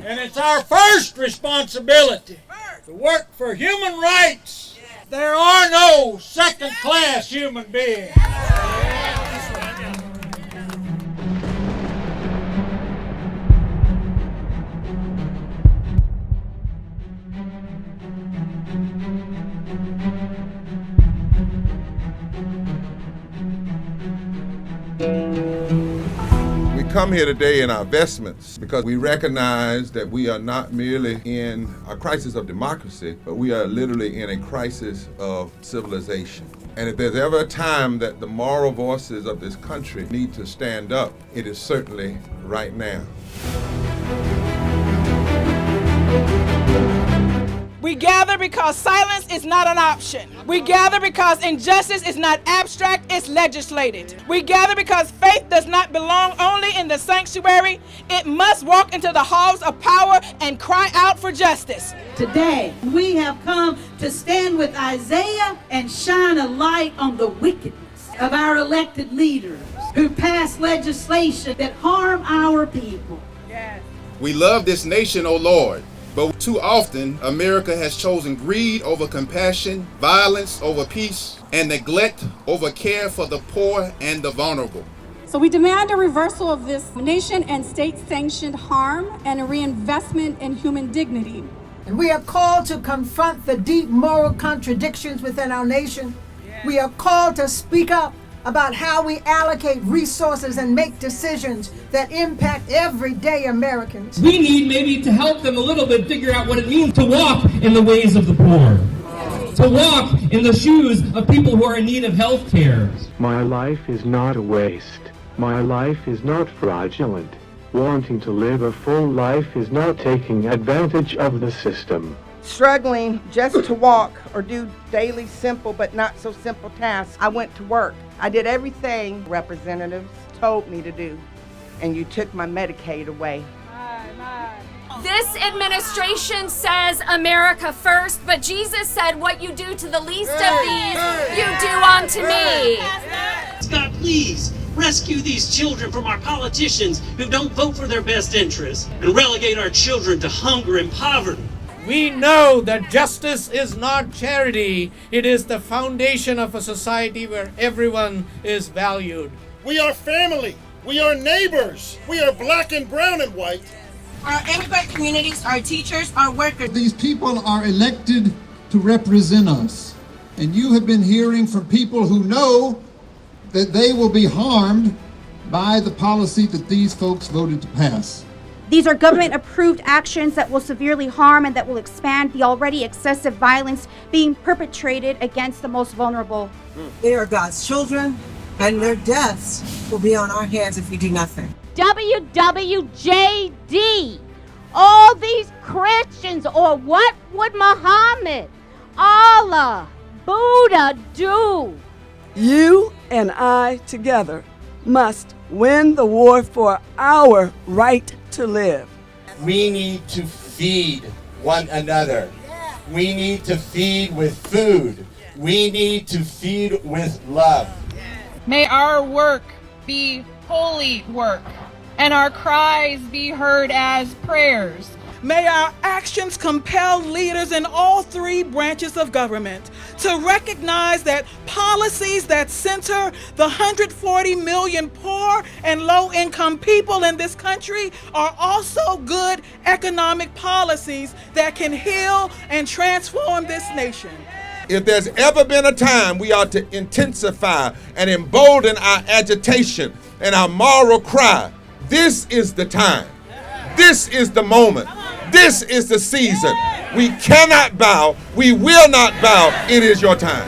And it's our first responsibility to work for human rights. There are no second-class human beings. We come here today in our vestments because we recognize that we are not merely in a crisis of democracy, but we are literally in a crisis of civilization. And if there's ever a time that the moral voices of this country need to stand up, it is certainly right now. We gather because silence is not an option. We gather because injustice is not abstract, it's legislated. We gather because faith does not belong only in the sanctuary. It must walk into the halls of power and cry out for justice. Today, we have come to stand with Isaiah and shine a light on the wickedness of our elected leaders who pass legislation that harm our people. Yes. We love this nation, O Lord. But too often, America has chosen greed over compassion, violence over peace, and neglect over care for the poor and the vulnerable. So we demand a reversal of this nation and state-sanctioned harm and a reinvestment in human dignity. And we are called to confront the deep moral contradictions within our nation. We are called to speak up about how we allocate resources and make decisions that impact everyday Americans. We need maybe to help them a little bit figure out what it means to walk in the ways of the poor, to walk in the shoes of people who are in need of health care. My life is not a waste. My life is not fraudulent. Wanting to live a full life is not taking advantage of the system. Struggling just to walk or do daily simple but not so simple tasks. I went to work. I did everything representatives told me to do, and you took my Medicaid away. This administration says America first, but Jesus said, what you do to the least of these, you do unto me. God, please rescue these children from our politicians who don't vote for their best interests and relegate our children to hunger and poverty. We know that justice is not charity. It is the foundation of a society where everyone is valued. We are family. We are neighbors. We are black and brown and white. Our immigrant communities, our teachers, our workers. These people are elected to represent us. And you have been hearing from people who know that they will be harmed by the policy that these folks voted to pass. These are government-approved actions that will severely harm and that will expand the already excessive violence being perpetrated against the most vulnerable. They are God's children, and their deaths will be on our hands if we do nothing. WWJD. All these Christians, or what would Muhammad, Allah, Buddha do? You and I together must win the war for our right to live. We need to feed one another. We need to feed with food. We need to feed with love. May our work be holy work, and our cries be heard as prayers. May our actions compel leaders in all three branches of government to recognize that policies that center the 140 million poor and low-income people in this country are also good economic policies that can heal and transform this nation. If there's ever been a time we ought to intensify and embolden our agitation and our moral cry, this is the time. This is the moment. This is the season. We cannot bow. We will not bow. It is your time.